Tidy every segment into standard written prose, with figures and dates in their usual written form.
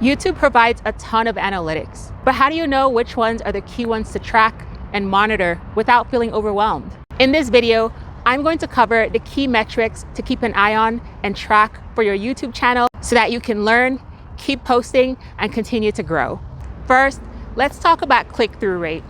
YouTube provides a ton of analytics, but how do you know which ones are the key ones to track and monitor without feeling overwhelmed? In this video, I'm going to cover the key metrics to keep an eye on and track for your YouTube channel so that you can learn, keep posting, and continue to grow. First, let's talk about click-through rate.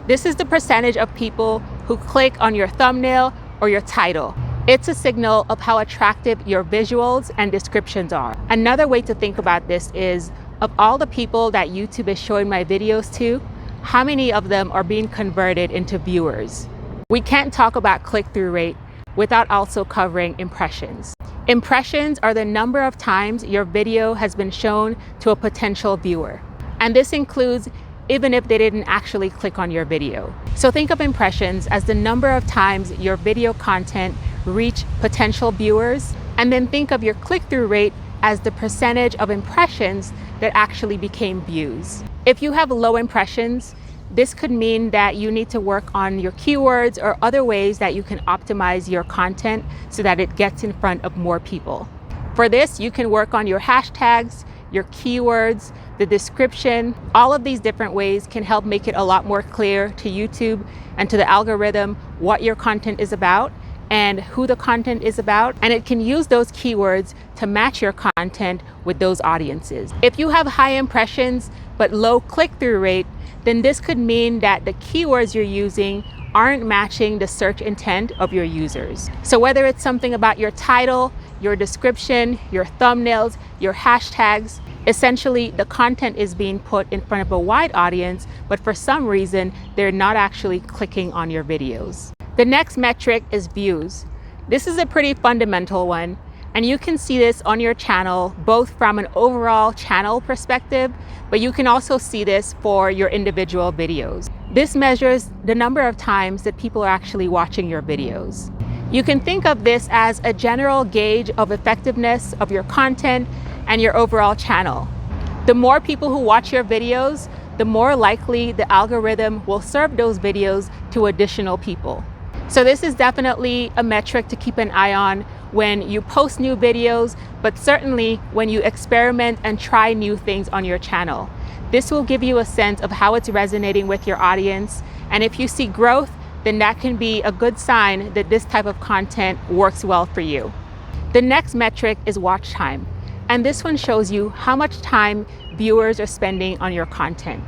This is the percentage of people who click on your thumbnail or your title. It's a signal of how attractive your visuals and descriptions are. Another way to think about this is, of all the people that YouTube is showing my videos to, how many of them are being converted into viewers? We can't talk about click-through rate without also covering impressions. Impressions are the number of times your video has been shown to a potential viewer. And this includes even if they didn't actually click on your video. So think of impressions as the number of times your video content reached potential viewers, and then think of your click-through rate as the percentage of impressions that actually became views. If you have low impressions, this could mean that you need to work on your keywords or other ways that you can optimize your content so that it gets in front of more people. For this, you can work on your hashtags, your keywords, the description. All of these different ways can help make it a lot more clear to YouTube and to the algorithm what your content is about and who the content is about. And it can use those keywords to match your content with those audiences. If you have high impressions but low click-through rate, then this could mean that the keywords you're using aren't matching the search intent of your users. So whether it's something about your title, your description, your thumbnails, your hashtags, essentially the content is being put in front of a wide audience, but for some reason, they're not actually clicking on your videos. The next metric is views. This is a pretty fundamental one, and you can see this on your channel, both from an overall channel perspective, but you can also see this for your individual videos. This measures the number of times that people are actually watching your videos. You can think of this as a general gauge of effectiveness of your content and your overall channel. The more people who watch your videos, the more likely the algorithm will serve those videos to additional people. So this is definitely a metric to keep an eye on when you post new videos, but certainly when you experiment and try new things on your channel. This will give you a sense of how it's resonating with your audience. And if you see growth, then that can be a good sign that this type of content works well for you. The next metric is watch time. And this one shows you how much time viewers are spending on your content.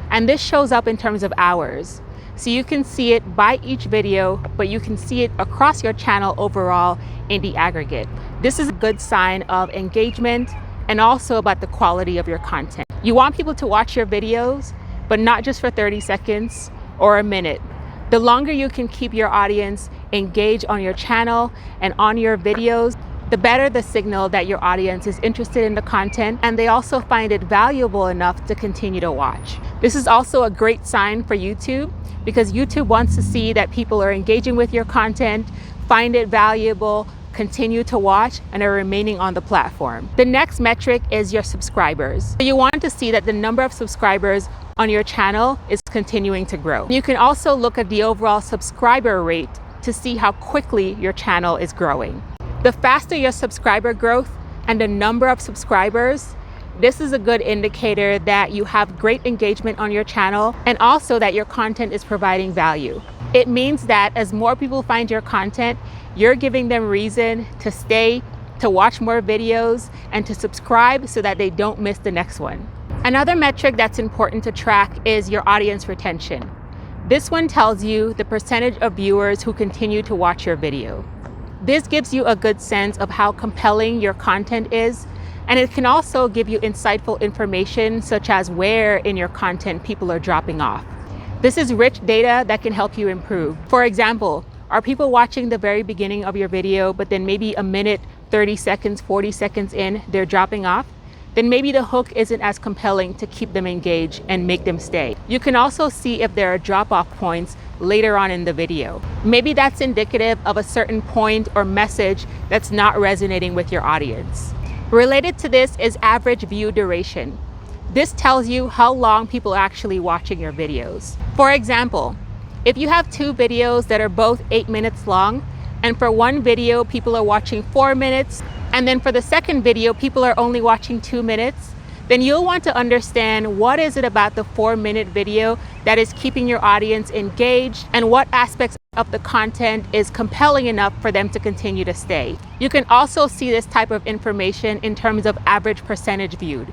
And this shows up in terms of hours. So you can see it by each video, but you can see it across your channel overall in the aggregate. This is a good sign of engagement and also about the quality of your content. You want people to watch your videos, but not just for 30 seconds or a minute. The longer you can keep your audience engaged on your channel and on your videos, the better the signal that your audience is interested in the content, and they also find it valuable enough to continue to watch. This is also a great sign for YouTube because YouTube wants to see that people are engaging with your content, find it valuable, continue to watch, and are remaining on the platform. The next metric is your subscribers. So you want to see that the number of subscribers on your channel is continuing to grow. You can also look at the overall subscriber rate to see how quickly your channel is growing. The faster your subscriber growth and the number of subscribers, this is a good indicator that you have great engagement on your channel and also that your content is providing value. It means that as more people find your content, you're giving them reason to stay, to watch more videos, and to subscribe so that they don't miss the next one. Another metric that's important to track is your audience retention. This one tells you the percentage of viewers who continue to watch your video. This gives you a good sense of how compelling your content is, and it can also give you insightful information such as where in your content people are dropping off. This is rich data that can help you improve. For example, are people watching the very beginning of your video, but then maybe a minute, 30 seconds, 40 seconds in, they're dropping off? Then maybe the hook isn't as compelling to keep them engaged and make them stay. You can also see if there are drop-off points later on in the video. Maybe that's indicative of a certain point or message that's not resonating with your audience. Related to this is average view duration. This tells you how long people are actually watching your videos. For example, if you have two videos that are both 8 minutes long, and for one video people are watching 4 minutes, and then for the second video people are only watching 2 minutes, then you'll want to understand what is it about the 4-minute video that is keeping your audience engaged and what aspects of the content is compelling enough for them to continue to stay. You can also see this type of information in terms of average percentage viewed.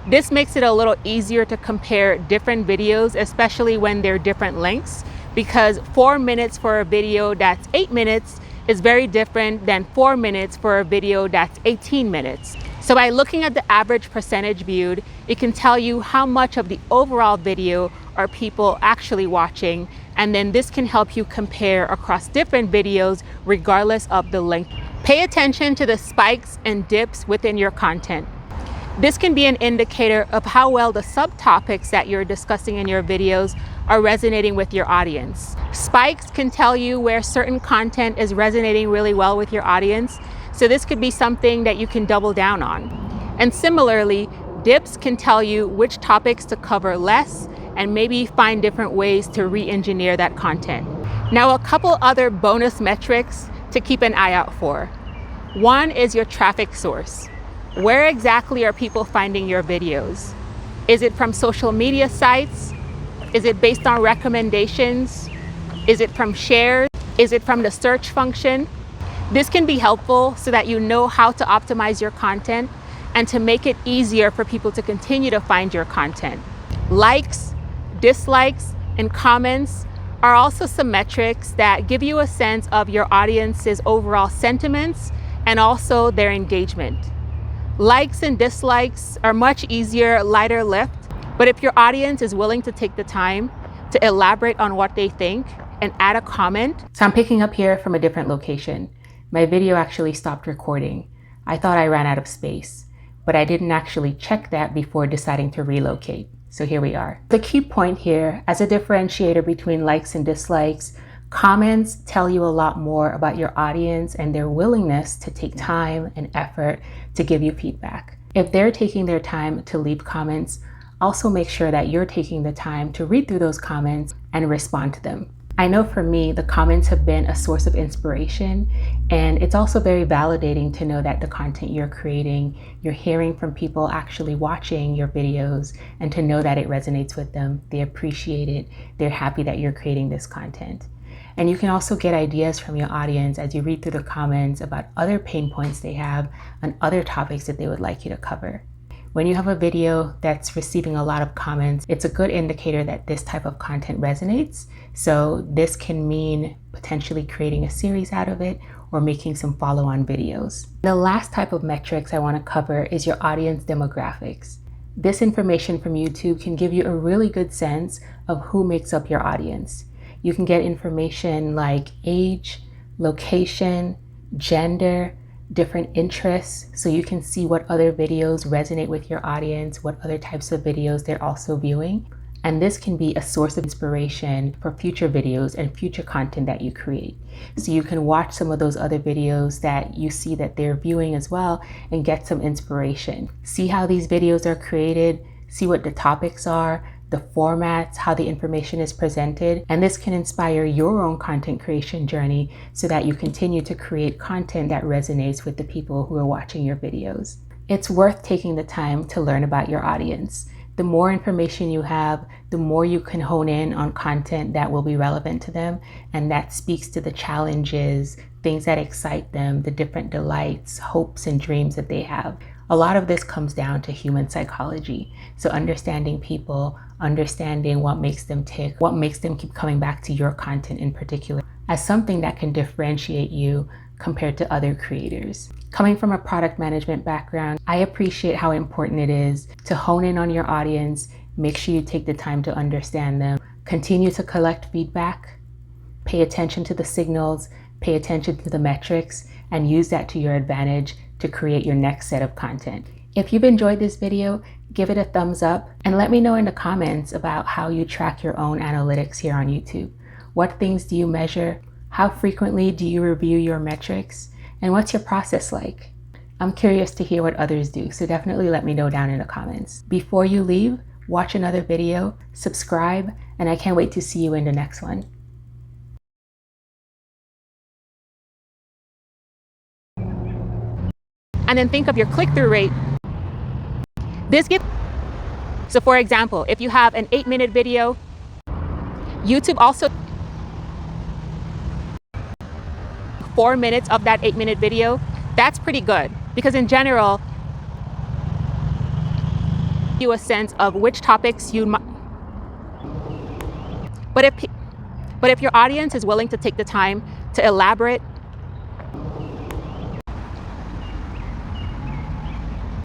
This makes it a little easier to compare different videos, especially when they're different lengths, because 4 minutes for a video that's 8 minutes is very different than 4 minutes for a video that's 18 minutes. So by looking at the average percentage viewed, it can tell you how much of the overall video are people actually watching, and then this can help you compare across different videos regardless of the length. Pay attention to the spikes and dips within your content. This can be an indicator of how well the subtopics that you're discussing in your videos are resonating with your audience. Spikes can tell you where certain content is resonating really well with your audience, so this could be something that you can double down on. And similarly, dips can tell you which topics to cover less and maybe find different ways to re-engineer that content. Now, a couple other bonus metrics to keep an eye out for. One is your traffic source. Where exactly are people finding your videos? Is it from social media sites? Is it based on recommendations? Is it from shares? Is it from the search function? This can be helpful so that you know how to optimize your content and to make it easier for people to continue to find your content. Likes, dislikes, and comments are also some metrics that give you a sense of your audience's overall sentiments and also their engagement. Likes and dislikes are much easier, lighter lift, but if your audience is willing to take the time to elaborate on what they think and add a comment. So I'm picking up here from a different location. My video actually stopped recording. I thought I ran out of space, but I didn't actually check that before deciding to relocate. So here we are. The key point here, as a differentiator between likes and dislikes, comments tell you a lot more about your audience and their willingness to take time and effort to give you feedback. If they're taking their time to leave comments, also make sure that you're taking the time to read through those comments and respond to them. I know for me, the comments have been a source of inspiration, and it's also very validating to know that the content you're creating, you're hearing from people actually watching your videos, and to know that it resonates with them. They appreciate it. They're happy that you're creating this content. And you can also get ideas from your audience as you read through the comments about other pain points they have and other topics that they would like you to cover. When you have a video that's receiving a lot of comments, it's a good indicator that this type of content resonates. So this can mean potentially creating a series out of it or making some follow-on videos. The last type of metrics I want to cover is your audience demographics. This information from YouTube can give you a really good sense of who makes up your audience. You can get information like age, location, gender, different interests, so you can see what other videos resonate with your audience, what other types of videos they're also viewing. And this can be a source of inspiration for future videos and future content that you create. So you can watch some of those other videos that you see that they're viewing as well and get some inspiration. See how these videos are created, see what the topics are, the formats, how the information is presented, and this can inspire your own content creation journey so that you continue to create content that resonates with the people who are watching your videos. It's worth taking the time to learn about your audience. The more information you have, the more you can hone in on content that will be relevant to them and that speaks to the challenges, things that excite them, the different delights, hopes, and dreams that they have. A lot of this comes down to human psychology. So understanding people, understanding what makes them tick, what makes them keep coming back to your content in particular, as something that can differentiate you compared to other creators. Coming from a product management background, I appreciate how important it is to hone in on your audience, make sure you take the time to understand them, continue to collect feedback, pay attention to the signals, pay attention to the metrics, and use that to your advantage to create your next set of content. If you've enjoyed this video, give it a thumbs up and let me know in the comments about how you track your own analytics here on YouTube. What things do you measure? How frequently do you review your metrics? And what's your process like? I'm curious to hear what others do, so definitely let me know down in the comments. Before you leave, watch another video, subscribe, and I can't wait to see you in the next one. And then think of your click-through rate. This gives So for example, if you have an 8-minute video, YouTube also 4 minutes of that 8-minute video, that's pretty good, because in general, you a sense of which topics you might. But if your audience is willing to take the time to elaborate